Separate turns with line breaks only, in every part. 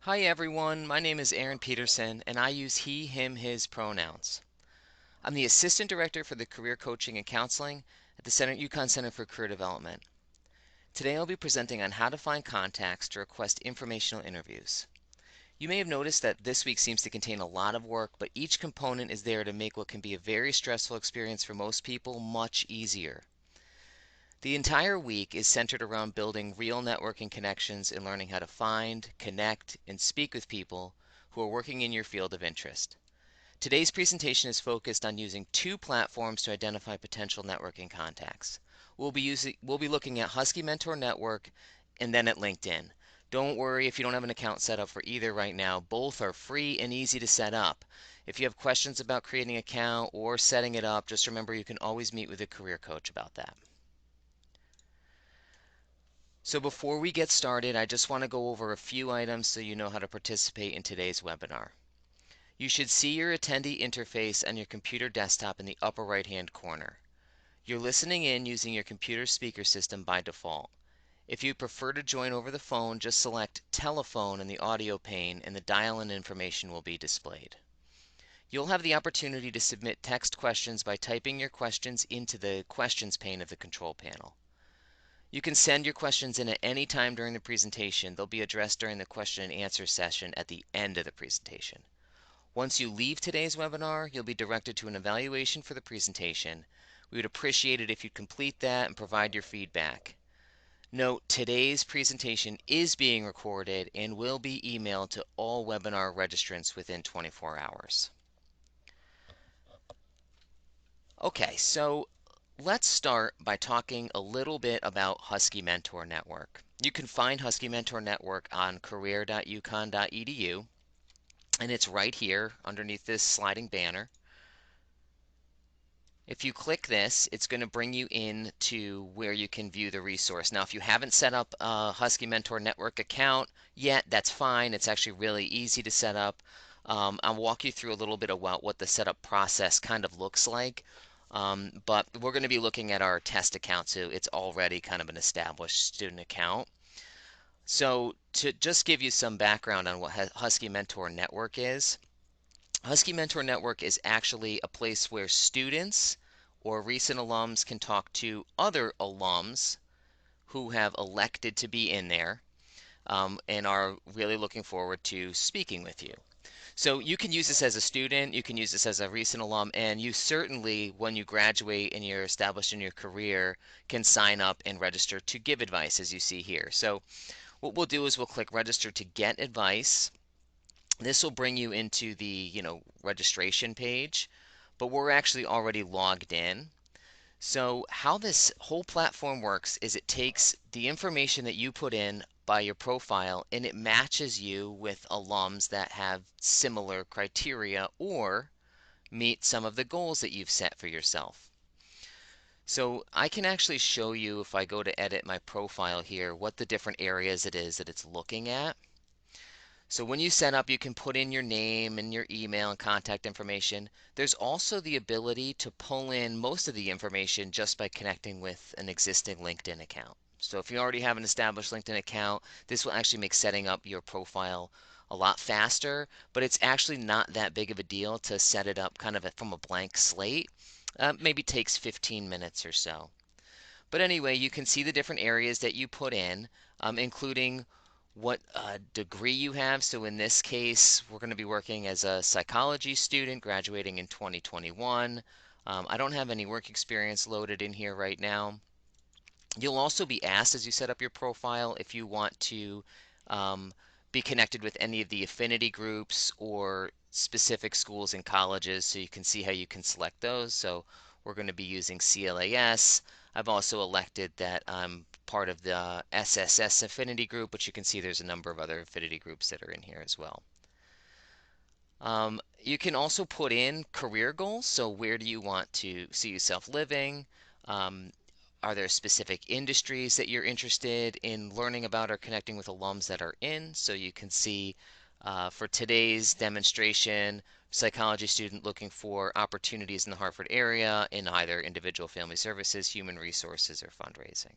Hi everyone, my name is Aaron Peterson and I use he, him, his pronouns. I'm the Assistant Director for the Career Coaching and Counseling at the UConn Center for Career Development. Today I'll be presenting on how to find contacts to request informational interviews. You may have noticed that this week seems to contain a lot of work, but each component is there to make what can be a very stressful experience for most people much easier. The entire week is centered around building real networking connections and learning how to find, connect, and speak with people who are working in your field of interest. Today's presentation is focused on using two platforms to identify potential networking contacts. We'll be looking at Husky Mentor Network and then at LinkedIn. Don't worry if you don't have an account set up for either right now. Both are free and easy to set up. If you have questions about creating an account or setting it up, just remember you can always meet with a career coach about that. So before we get started, I just want to go over a few items so you know how to participate in today's webinar. You should see your attendee interface on your computer desktop in the upper right-hand corner. You're listening in using your computer speaker system by default. If you prefer to join over the phone, just select telephone in the audio pane and the dial-in information will be displayed. You'll have the opportunity to submit text questions by typing your questions into the questions pane of the control panel. You can send your questions in at any time during the presentation. They'll be addressed during the question and answer session at the end of the presentation. Once you leave today's webinar, you'll be directed to an evaluation for the presentation. We would appreciate it if you'd complete that and provide your feedback. Note, today's presentation is being recorded and will be emailed to all webinar registrants within 24 hours. Okay, so let's start by talking a little bit about Husky Mentor Network. You can find Husky Mentor Network on career.uconn.edu, and it's right here underneath this sliding banner. If you click this, it's going to bring you in to where you can view the resource. Now, if you haven't set up a Husky Mentor Network account yet, that's fine. It's actually really easy to set up. I'll walk you through a little bit about what the setup process kind of looks like. But we're going to be looking at our test account, so it's already kind of an established student account. So to just give you some background on what Husky Mentor Network is, Husky Mentor Network is actually a place where students or recent alums can talk to other alums who have elected to be in there and are really looking forward to speaking with you. So you can use this as a student, you can use this as a recent alum, and you certainly, when you graduate and you're established in your career, can sign up and register to give advice, as you see here. So what we'll do is we'll click register to get advice. This will bring you into the, registration page, but we're actually already logged in. So how this whole platform works is it takes the information that you put in by your profile and it matches you with alums that have similar criteria or meet some of the goals that you've set for yourself. So I can actually show you, if I go to edit my profile here, what the different areas it is that it's looking at. So when you set up, you can put in your name and your email and contact information. There's also the ability to pull in most of the information just by connecting with an existing LinkedIn account. So if you already have an established LinkedIn account, this will actually make setting up your profile a lot faster, but it's actually not that big of a deal to set it up kind of from a blank slate. Maybe takes 15 minutes or so. But anyway, you can see the different areas that you put in, including what degree you have. So in this case, we're going to be working as a psychology student graduating in 2021. I don't have any work experience loaded in here right now. You'll also be asked as you set up your profile if you want to be connected with any of the affinity groups or specific schools and colleges, so you can see how you can select those. So we're going to be using CLAS. I've also elected that I'm part of the SSS affinity group, but you can see there's a number of other affinity groups that are in here as well. You can also put in career goals. So where do you want to see yourself living? Are there specific industries that you're interested in learning about or connecting with alums that are in? So you can see for today's demonstration, psychology student looking for opportunities in the Hartford area in either individual family services, human resources, or fundraising.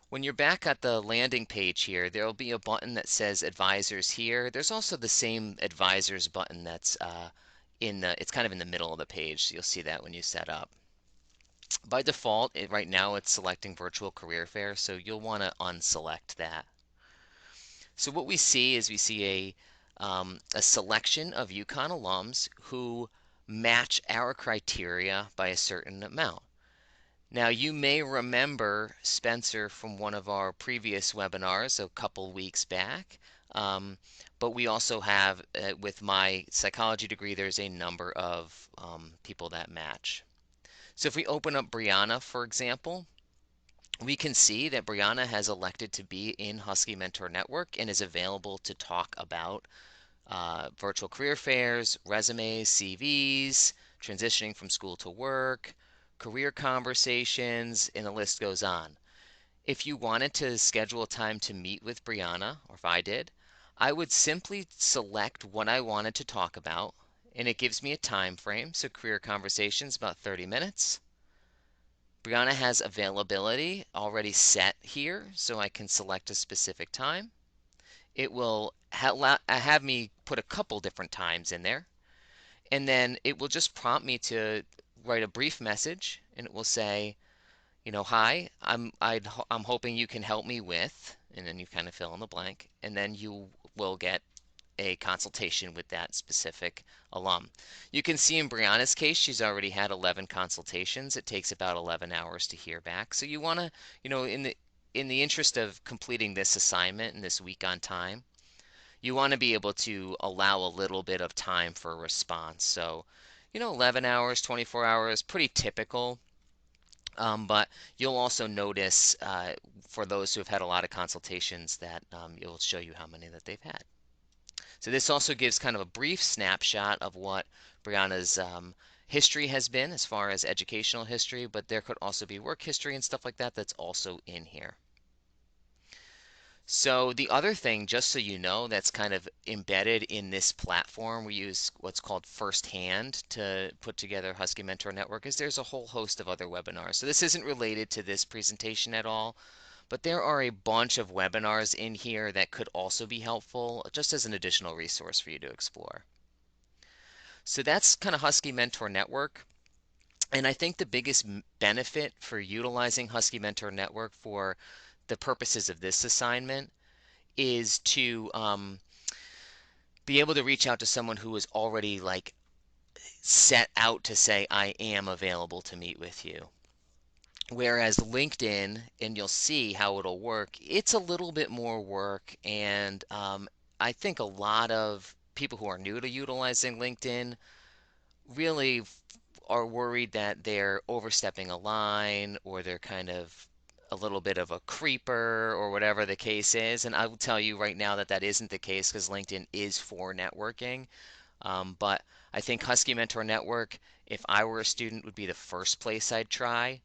When you're back at the landing page here, there'll be a button that says Advisors here. There's also the same Advisors button that's it's kind of in the middle of the page, so you'll see that when you set up. By default, right now it's selecting Virtual Career Fair, so you'll want to unselect that. So what we see is we see a selection of UConn alums who match our criteria by a certain amount. Now, you may remember Spencer from one of our previous webinars a couple weeks back, but we also have, with my psychology degree, there's a number of people that match. So if we open up Brianna, for example, we can see that Brianna has elected to be in Husky Mentor Network and is available to talk about virtual career fairs, resumes, CVs, transitioning from school to work, career conversations, and the list goes on. If you wanted to schedule a time to meet with Brianna, or if I did, I would simply select what I wanted to talk about, and it gives me a time frame. So career conversations, about 30 minutes. Brianna has availability already set here, so I can select a specific time. It will have me put a couple different times in there, and then it will just prompt me to write a brief message, and it will say, hi, I'm hoping you can help me with, and then you kind of fill in the blank, and then you will get a consultation with that specific alum. You can see in Brianna's case, she's already had 11 consultations. It takes about 11 hours to hear back. So you want to, in the interest of completing this assignment in this week on time, you want to be able to allow a little bit of time for a response. So, 11 hours, 24 hours, pretty typical. But you'll also notice for those who have had a lot of consultations that it'll show you how many that they've had. So this also gives kind of a brief snapshot of what Brianna's history has been as far as educational history, but there could also be work history and stuff like that that's also in here. So the other thing, just so you know, that's kind of embedded in this platform, we use what's called Firsthand to put together Husky Mentor Network, is there's a whole host of other webinars. So this isn't related to this presentation at all, but there are a bunch of webinars in here that could also be helpful, just as an additional resource for you to explore. So that's kind of Husky Mentor Network. And I think the biggest benefit for utilizing Husky Mentor Network for the purposes of this assignment is to be able to reach out to someone who is already like set out to say, I am available to meet with you. Whereas LinkedIn, and you'll see how it'll work, it's a little bit more work. And I think a lot of people who are new to utilizing LinkedIn really are worried that they're overstepping a line or they're kind of a little bit of a creeper or whatever the case is. And I will tell you right now that that isn't the case because LinkedIn is for networking. But I think Husky Mentor Network, if I were a student, would be the first place I'd try.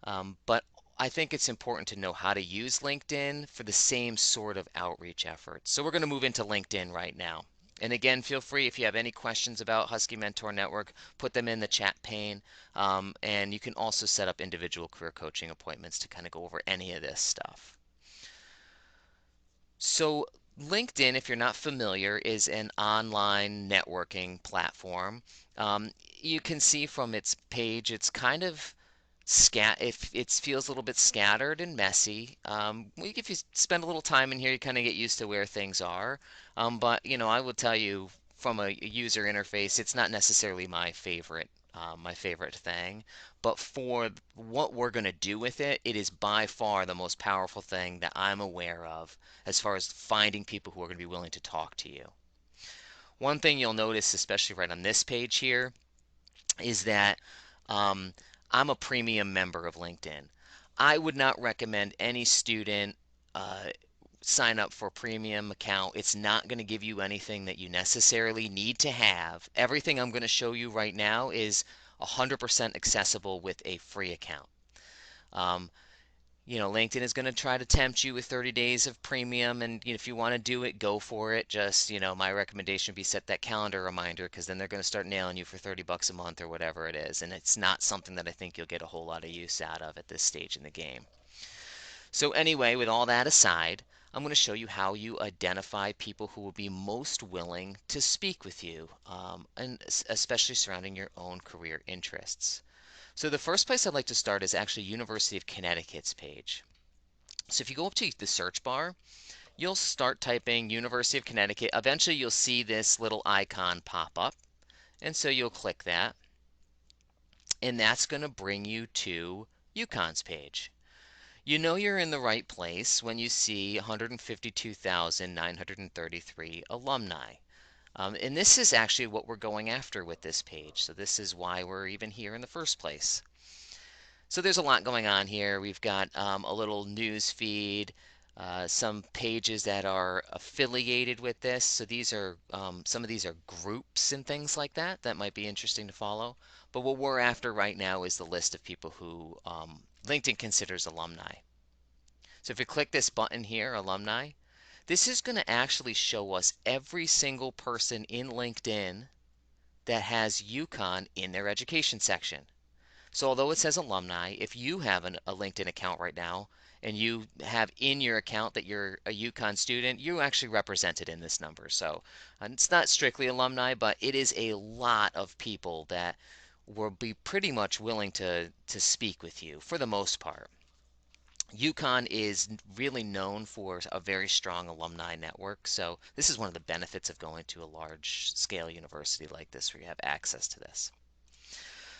But I think it's important to know how to use LinkedIn for the same sort of outreach efforts. So we're going to move into LinkedIn right now. And again, feel free if you have any questions about Husky Mentor Network, put them in the chat pane. And you can also set up individual career coaching appointments to kind of go over any of this stuff. So LinkedIn, if you're not familiar, is an online networking platform. You can see from its page, it's kind of if it feels a little bit scattered and messy. If you spend a little time in here, you kind of get used to where things are. But I would tell you from a user interface, it's not necessarily my favorite thing. But for what we're going to do with it, it is by far the most powerful thing that I'm aware of as far as finding people who are going to be willing to talk to you. One thing you'll notice, especially right on this page here, is that I'm a premium member of LinkedIn. I would not recommend any student sign up for a premium account. It's not going to give you anything that you necessarily need to have. Everything I'm going to show you right now is 100% accessible with a free account. LinkedIn is going to try to tempt you with 30 days of premium, and if you want to do it, go for it. Just, my recommendation would be set that calendar reminder because then they're going to start nailing you for 30 bucks a month or whatever it is, and it's not something that I think you'll get a whole lot of use out of at this stage in the game. So anyway, with all that aside, I'm going to show you how you identify people who will be most willing to speak with you, and especially surrounding your own career interests. So the first place I'd like to start is actually University of Connecticut's page. So if you go up to the search bar, you'll start typing University of Connecticut. Eventually you'll see this little icon pop up, and so you'll click that, and that's going to bring you to UConn's page. You know you're in the right place when you see 152,933 alumni. And this is actually what we're going after with this page. So this is why we're even here in the first place. So there's a lot going on here. We've got a little news feed, some pages that are affiliated with this. So these are some of these are groups and things like that that might be interesting to follow. But what we're after right now is the list of people who LinkedIn considers alumni. So if you click this button here, alumni, this is going to actually show us every single person in LinkedIn that has UConn in their education section. So although it says alumni, if you have a LinkedIn account right now and you have in your account that you're a UConn student, you're actually represented in this number. So it's not strictly alumni, but it is a lot of people that will be pretty much willing to speak with you for the most part. UConn is really known for a very strong alumni network, so this is one of the benefits of going to a large scale university like this where you have access to this.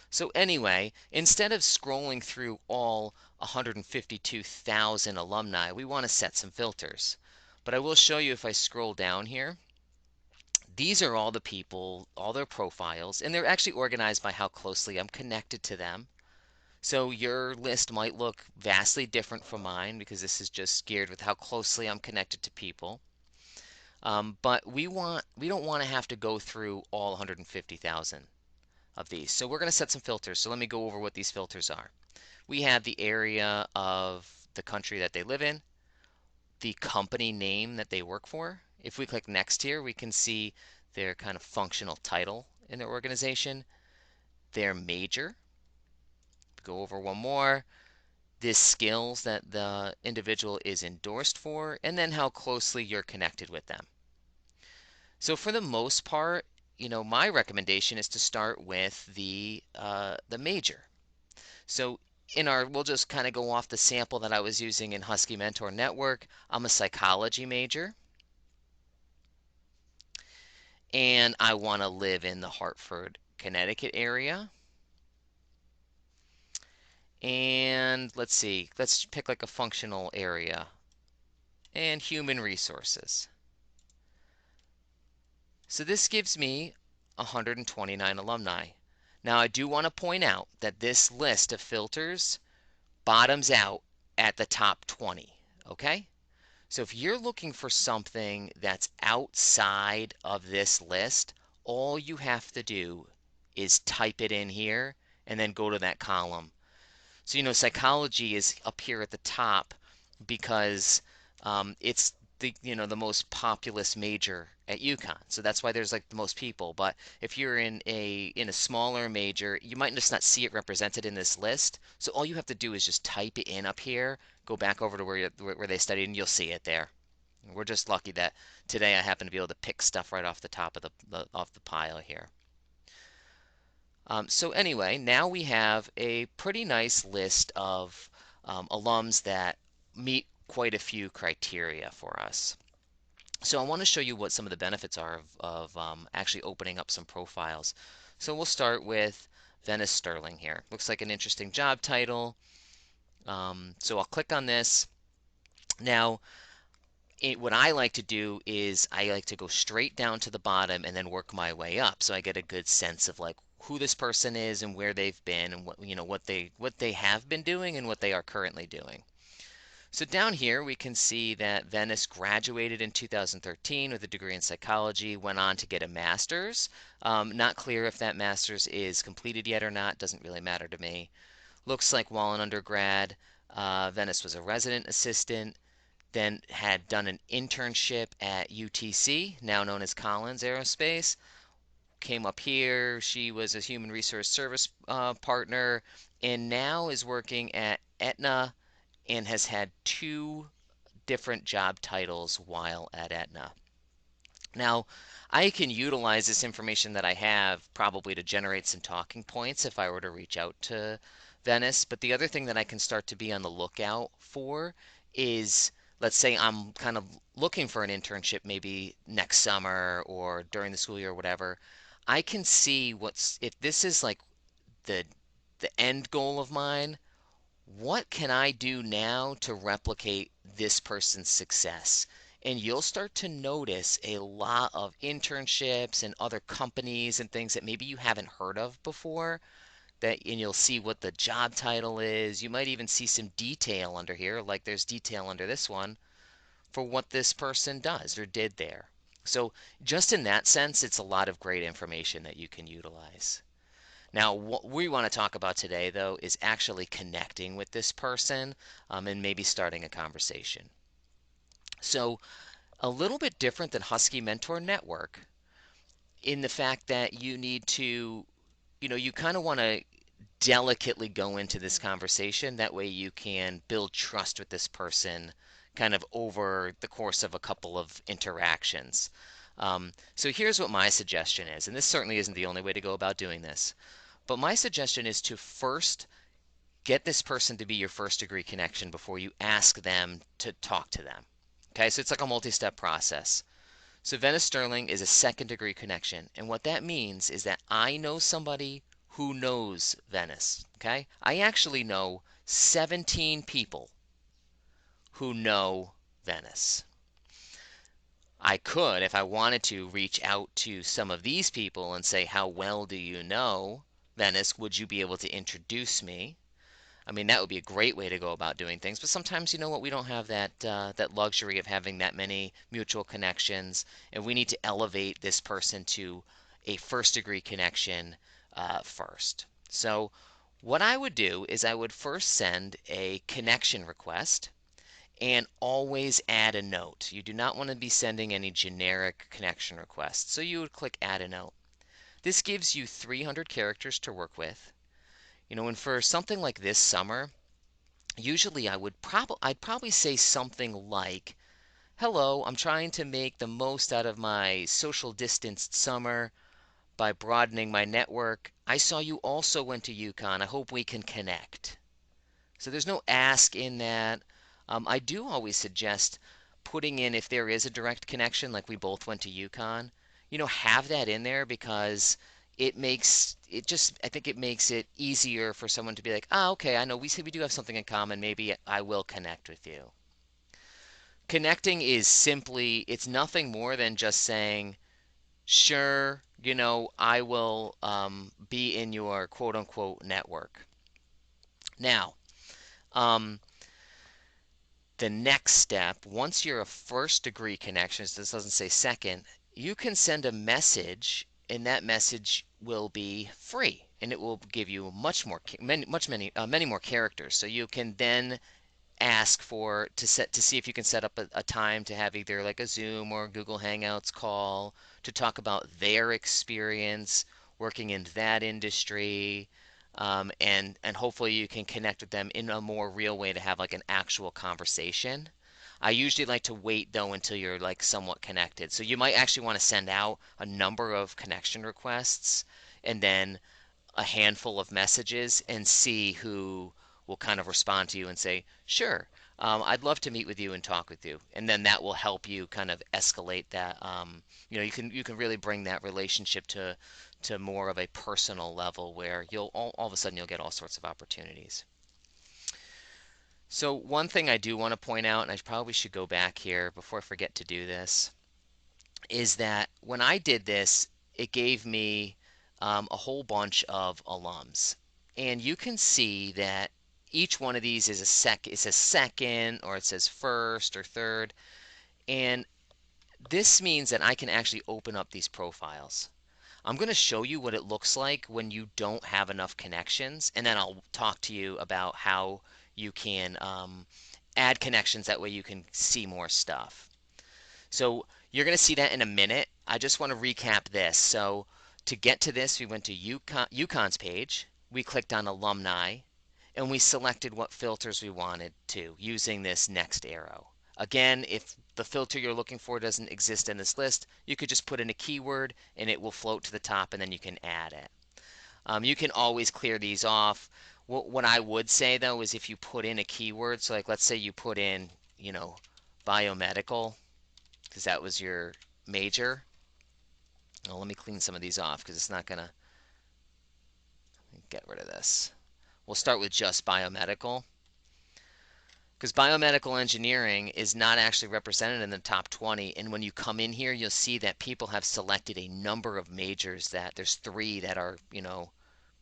So anyway, instead of scrolling through all 152,000 alumni, we want to set some filters. But I will show you if I scroll down here, these are all the people, all their profiles, and they're actually organized by how closely I'm connected to them. So your list might look vastly different from mine because this is just geared with how closely I'm connected to people. But we don't want to have to go through all 150,000 of these. So we're going to set some filters. So let me go over what these filters are. We have the area of the country that they live in, the company name that they work for. If we click next here, we can see their kind of functional title in their organization, their major. Go over one more. The skills that the individual is endorsed for, and then how closely you're connected with them. So for the most part, my recommendation is to start with the major. So we'll just kind of go off the sample that I was using in Husky Mentor Network. I'm a psychology major, and I want to live in the Hartford, Connecticut area. And let's see, let's pick like a functional area and human resources. So this gives me 129 alumni. Now I do want to point out that this list of filters bottoms out at the top 20, okay? So if you're looking for something that's outside of this list, all you have to do is type it in here and then go to that column. So, psychology is up here at the top because it's the most populous major at UConn. So that's why there's like the most people. But if you're in a smaller major, you might just not see it represented in this list. So all you have to do is just type it in up here, go back over to where they studied, and you'll see it there. We're just lucky that today I happen to be able to pick stuff right off the top of the pile here. So anyway, now we have a pretty nice list of alums that meet quite a few criteria for us. So I want to show you what some of the benefits are of actually opening up some profiles. So we'll start with Venice Sterling here. Looks like an interesting job title. So I'll click on this. Now, what I like to do is I like to go straight down to the bottom and then work my way up, so I get a good sense of like who this person is and where they've been and what they have been doing and what they are currently doing. So down here we can see that Venice graduated in 2013 with a degree in psychology, went on to get a master's. Not clear if that master's is completed yet or not, doesn't really matter to me. Looks like while an undergrad, Venice was a resident assistant, then had done an internship at UTC, now known as Collins Aerospace. Came up here. She was a human resource service partner, and now is working at Aetna and has had two different job titles while at Aetna. Now, I can utilize this information that I have probably to generate some talking points if I were to reach out to Venice. But the other thing that I can start to be on the lookout for is, let's say I'm kind of looking for an internship maybe next summer or during the school year or whatever. I can see what's, if this is like the end goal of mine, what can I do now to replicate this person's success? And you'll start to notice a lot of internships and other companies and things that maybe you haven't heard of before. And you'll see what the job title is. You might even see some detail under here, like there's detail under this one for what this person does or did there. So, just in that sense, it's a lot of great information that you can utilize. Now, what we want to talk about today, though, is actually connecting with this person and maybe starting a conversation. So, a little bit different than Husky Mentor Network in the fact that you need to, you kind of want to delicately go into this conversation. That way, you can build trust with this person kind of over the course of a couple of interactions. So, here's what my suggestion is, and this certainly isn't the only way to go about doing this. But my suggestion is to first get this person to be your first degree connection before you ask them to talk to them. Okay, so it's like a multi step process. So Venice Sterling is a second degree connection. And what that means is that I know somebody who knows Venice. Okay, I actually know 17 people who know Venice. I could, if I wanted to, reach out to some of these people and say, how well do you know Venice? Would you be able to introduce me? I mean, that would be a great way to go about doing things. But sometimes, you know what, we don't have that luxury of having that many mutual connections, and we need to elevate this person to a first degree connection first. So, what I would do is I would first send a connection request and always add a note. You do not want to be sending any generic connection requests. So you would click add a note. This gives you 300 characters to work with. And for something like this summer, usually I'd probably say something like, "Hello, I'm trying to make the most out of my social distanced summer by broadening my network. I saw you also went to UConn. I hope we can connect." So there's no ask in that. I do always suggest putting in, if there is a direct connection, like we both went to UConn, have that in there because I think it makes it easier for someone to be like, ah, okay, I know we do have something in common. Maybe I will connect with you. Connecting is simply, it's nothing more than just saying, sure, I will be in your quote unquote network. Now, um, the next step, once you're a first degree connection, so this doesn't say second, you can send a message, and that message will be free, and it will give you many more characters. So you can then ask to see if you can set up a time to have either like a Zoom or Google Hangouts call to talk about their experience working in that industry, and hopefully you can connect with them in a more real way to have like an actual conversation. I usually like to wait though until you're like somewhat connected. So you might actually want to send out a number of connection requests and then a handful of messages and see who will kind of respond to you and say, sure, I'd love to meet with you and talk with you. And then that will help you kind of escalate that. You can really bring that relationship to more of a personal level where you'll all of a sudden you'll get all sorts of opportunities. So one thing I do want to point out, and I probably should go back here before I forget to do this, is that when I did this, it gave me a whole bunch of alums. And you can see that each one of these it says second, or it says first or third. And this means that I can actually open up these profiles. I'm going to show you what it looks like when you don't have enough connections, and then I'll talk to you about how you can add connections. That way you can see more stuff. So you're going to see that in a minute. I just want to recap this. So to get to this, we went to UConn's page. We clicked on alumni, and we selected what filters we wanted to using this next arrow. Again, if the filter you're looking for doesn't exist in this list, you could just put in a keyword and it will float to the top and then you can add it. You can always clear these off. What I would say though is if you put in a keyword, so like let's say you put in, biomedical, because that was your major. Well, let me clean some of these off because it's not gonna get rid of this. We'll start with just biomedical, because biomedical engineering is not actually represented in the top 20. And when you come in here, you'll see that people have selected a number of majors that there's 3 that are,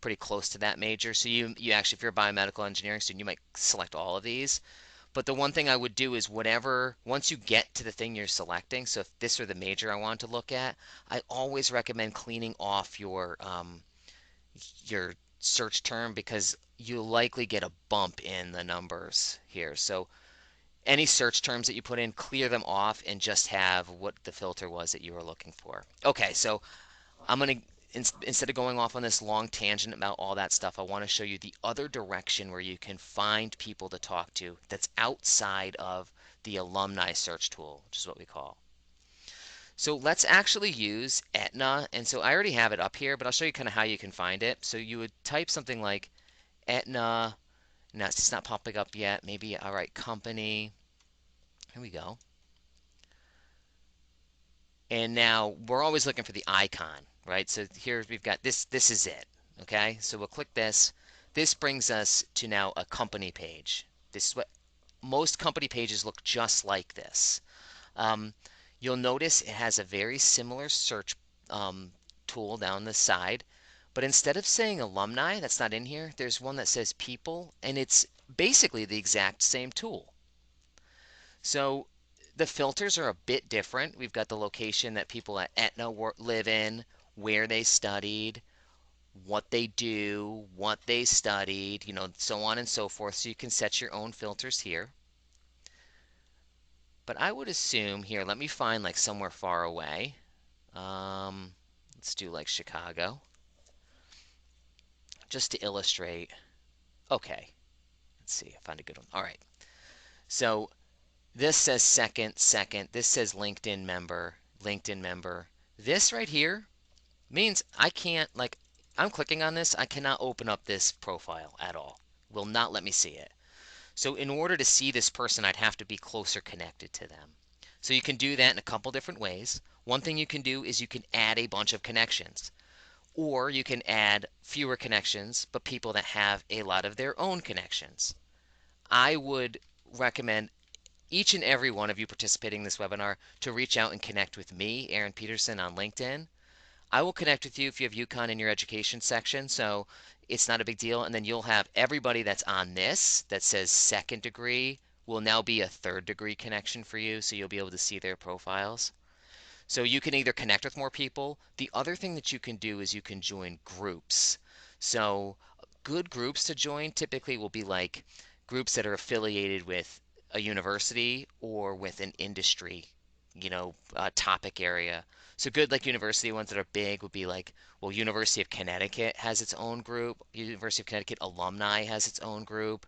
pretty close to that major. So you actually, if you're a biomedical engineering student, you might select all of these. But the one thing I would do is once you get to the thing you're selecting, so if this were the major I want to look at, I always recommend cleaning off your search term because you'll likely get a bump in the numbers here. So any search terms that you put in, clear them off and just have what the filter was that you were looking for. Okay, so I'm going to, instead of going off on this long tangent about all that stuff, I want to show you the other direction where you can find people to talk to that's outside of the alumni search tool, which is what we call. So let's actually use Aetna. And so I already have it up here, but I'll show you kind of how you can find it. So you would type something like Aetna. Now it's not popping up yet. Maybe, all right, company. Here we go. And now we're always looking for the icon, right? So here we've got this. This is it. Okay, so we'll click this. This brings us to now a company page. This is what most company pages look just like this. Um, you'll notice it has a very similar search tool down the side, but instead of saying alumni, that's not in here, there's one that says people, and it's basically the exact same tool. So the filters are a bit different. We've got the location that people at Aetna live in, where they studied, what they do, what they studied, so on and so forth. So you can set your own filters here. But I would assume here, let me find like somewhere far away. Let's do like Chicago, just to illustrate. Okay, let's see, I found a good one. All right, so this says second. This says LinkedIn member. This right here means I can't, like, I'm clicking on this, I cannot open up this profile at all. Will not let me see it. So in order to see this person, I'd have to be closer connected to them. So you can do that in a couple different ways. One thing you can do is you can add a bunch of connections, or you can add fewer connections, but people that have a lot of their own connections. I would recommend each and every one of you participating in this webinar to reach out and connect with me, Aaron Peterson, on LinkedIn. I will connect with you if you have UConn in your education section, so it's not a big deal. And then you'll have everybody that's on this that says second degree will now be a third degree connection for you, so you'll be able to see their profiles. So you can either connect with more people. The other thing that you can do is you can join groups. So good groups to join typically will be like groups that are affiliated with a university or with an industry, topic area. So good like university ones that are big would be like, well, University of Connecticut has its own group. University of Connecticut alumni has its own group.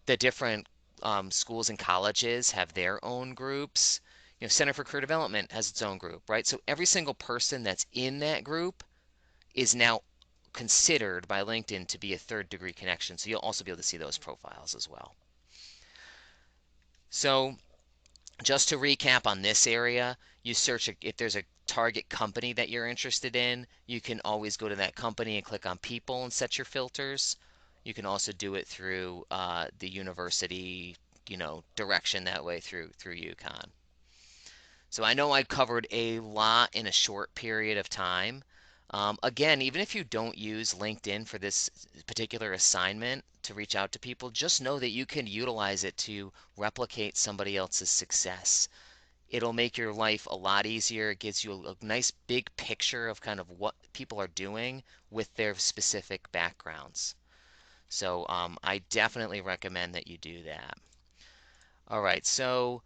The different schools and colleges have their own groups. Center for Career Development has its own group, right? So every single person that's in that group is now considered by LinkedIn to be a third degree connection. So you'll also be able to see those profiles as well. So just to recap on this area, you search if there's a target company that you're interested in, you can always go to that company and click on people and set your filters. You can also do it through the university, direction that way through UConn. So I know I covered a lot in a short period of time. Again, even if you don't use LinkedIn for this particular assignment to reach out to people, just know that you can utilize it to replicate somebody else's success. It'll make your life a lot easier. It gives you a nice big picture of kind of what people are doing with their specific backgrounds. So I definitely recommend that you do that. All right, so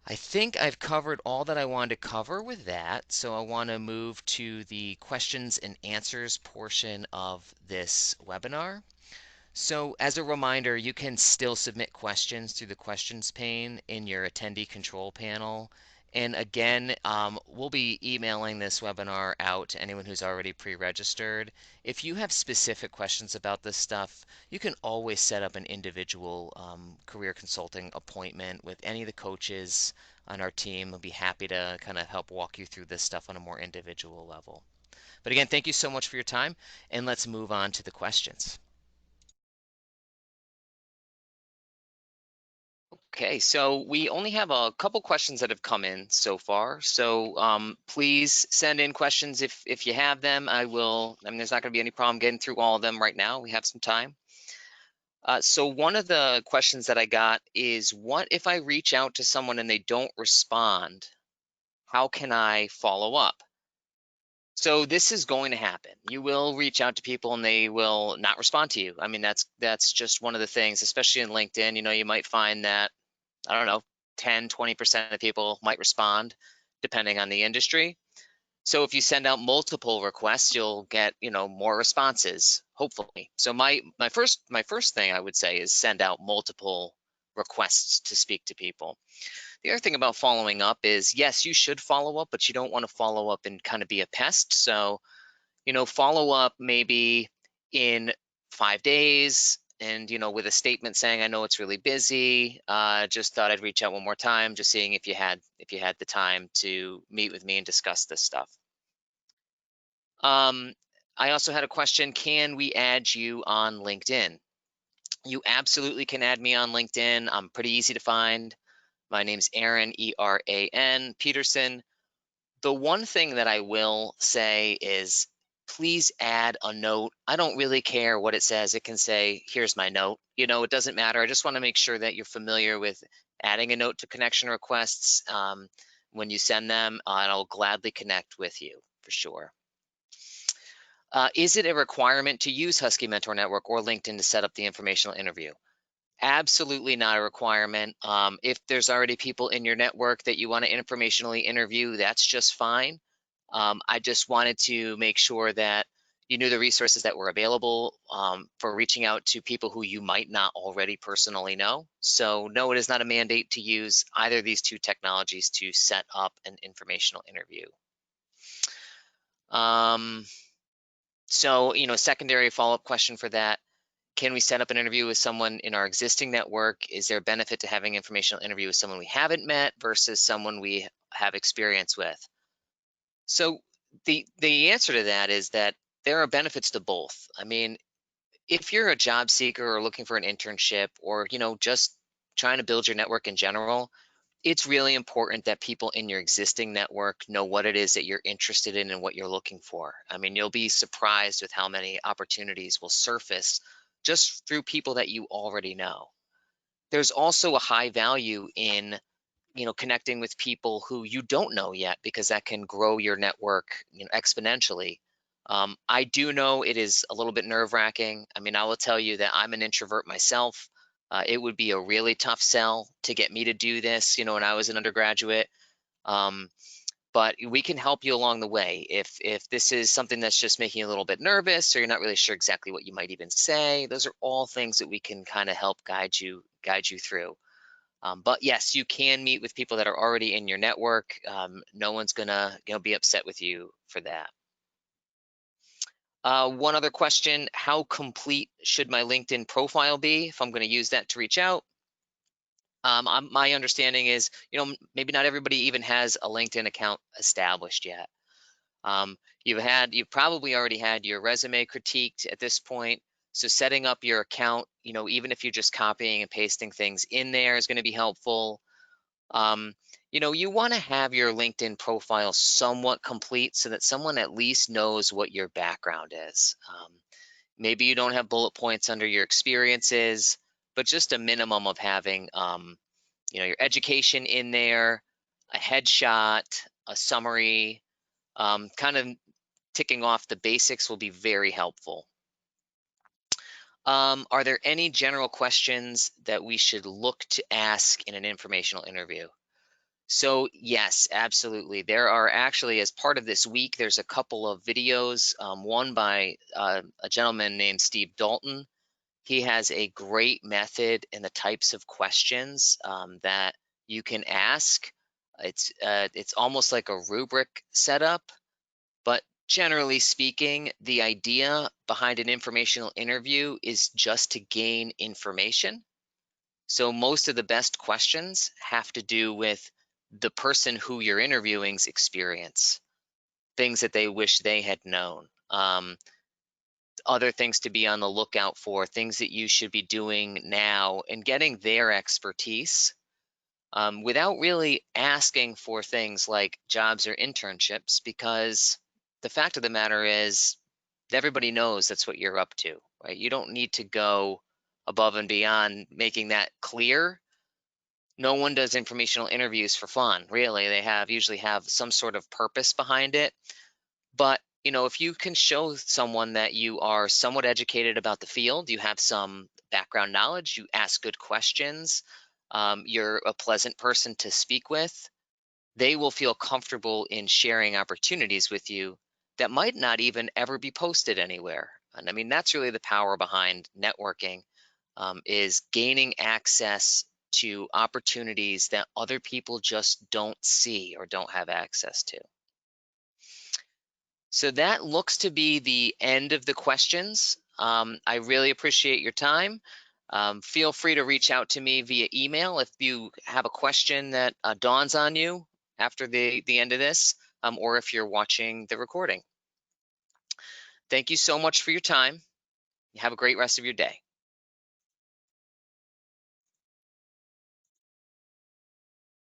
I think I've covered all that I wanted to cover with that, so I want to move to the questions and answers portion of this webinar. So as a reminder, you can still submit questions through the questions pane in your attendee control panel. And again, we'll be emailing this webinar out to anyone who's already pre-registered. If you have specific questions about this stuff, you can always set up an individual career consulting appointment with any of the coaches on our team. We'll be happy to kind of help walk you through this stuff on a more individual level. But again, thank you so much for your time, and let's move on to the questions. Okay, so we only have a couple questions that have come in so far. So please send in questions if you have them. I mean, there's not going to be any problem getting through all of them right now. We have some time. So one of the questions that I got is, what if I reach out to someone and they don't respond? How can I follow up? So this is going to happen. You will reach out to people and they will not respond to you. I mean, that's just one of the things, especially in LinkedIn. You know, you might find that, I don't know, 10, 20% of people might respond depending on the industry. So if you send out multiple requests, you'll get, you know, more responses, hopefully. So my first thing I would say is send out multiple requests to speak to people. The other thing about following up is, yes, you should follow up, but you don't want to follow up and kind of be a pest. So, you know, follow up maybe in 5 days, and, you know, with a statement saying, I know it's really busy, just thought I'd reach out one more time, just seeing if you had the time to meet with me and discuss this stuff. I also had a question, can we add you on LinkedIn? You absolutely can add me on LinkedIn. I'm pretty easy to find. My name's Aaron, E-R-A-N, Peterson. The one thing that I will say is, please add a note. I don't really care what it says. It can say, here's my note. You know, it doesn't matter. I just want to make sure that you're familiar with adding a note to connection requests when you send them, and I'll gladly connect with you for sure. Is it a requirement to use Husky Mentor Network or LinkedIn to set up the informational interview? Absolutely not a requirement. If there's already people in your network that you want to informationally interview, that's just fine. I just wanted to make sure that you knew the resources that were available for reaching out to people who you might not already personally know. So no, it is not a mandate to use either of these two technologies to set up an informational interview. So, you know, secondary follow-up question for that. Can we set up an interview with someone in our existing network? Is there a benefit to having an informational interview with someone we haven't met versus someone we have experience with? So the answer to that is that there are benefits to both. I mean, if you're a job seeker or looking for an internship, or, you know, just trying to build your network in general, it's really important that people in your existing network know what it is that you're interested in and what you're looking for. I mean, you'll be surprised with how many opportunities will surface just through people that you already know. There's also a high value in, you know, connecting with people who you don't know yet, because that can grow your network, you know, exponentially. I do know it is a little bit nerve-wracking. I mean, I will tell you that I'm an introvert myself. It would be a really tough sell to get me to do this, you know, when I was an undergraduate. But we can help you along the way. If this is something that's just making you a little bit nervous, or you're not really sure exactly what you might even say, those are all things that we can kind of help guide you through. But yes, you can meet with people that are already in your network. No one's gonna, you know, be upset with you for that. One other question, how complete should my LinkedIn profile be if I'm going to use that to reach out? My understanding is, you know, maybe not everybody even has a LinkedIn account established yet. You've probably already had your resume critiqued at this point. So setting up your account, you know, even if you're just copying and pasting things in there, is going to be helpful. You know, you want to have your LinkedIn profile somewhat complete so that someone at least knows what your background is. Maybe you don't have bullet points under your experiences, but just a minimum of having, you know, your education in there, a headshot, a summary, kind of ticking off the basics will be very helpful. Are there any general questions that we should look to ask in an informational interview? So yes, absolutely. There are actually, as part of this week, there's a couple of videos, one by a gentleman named Steve Dalton. He has a great method in the types of questions that you can ask. It's almost like a rubric setup, but generally speaking, the idea behind an informational interview is just to gain information. So most of the best questions have to do with the person who you're interviewing's experience, things that they wish they had known, other things to be on the lookout for, things that you should be doing now, and getting their expertise without really asking for things like jobs or internships, because the fact of the matter is everybody knows that's what you're up to, right? You don't need to go above and beyond making that clear. No one does informational interviews for fun, really. They usually have some sort of purpose behind it. But, if you can show someone that you are somewhat educated about the field, you have some background knowledge, you ask good questions, you're a pleasant person to speak with, they will feel comfortable in sharing opportunities with you that might not even ever be posted anywhere. And I mean, that's really the power behind networking, is gaining access to opportunities that other people just don't see or don't have access to. So that looks to be the end of the questions. I really appreciate your time. Feel free to reach out to me via email if you have a question that dawns on you after the end of this, or if you're watching the recording. Thank you so much for your time. Have a great rest of your day.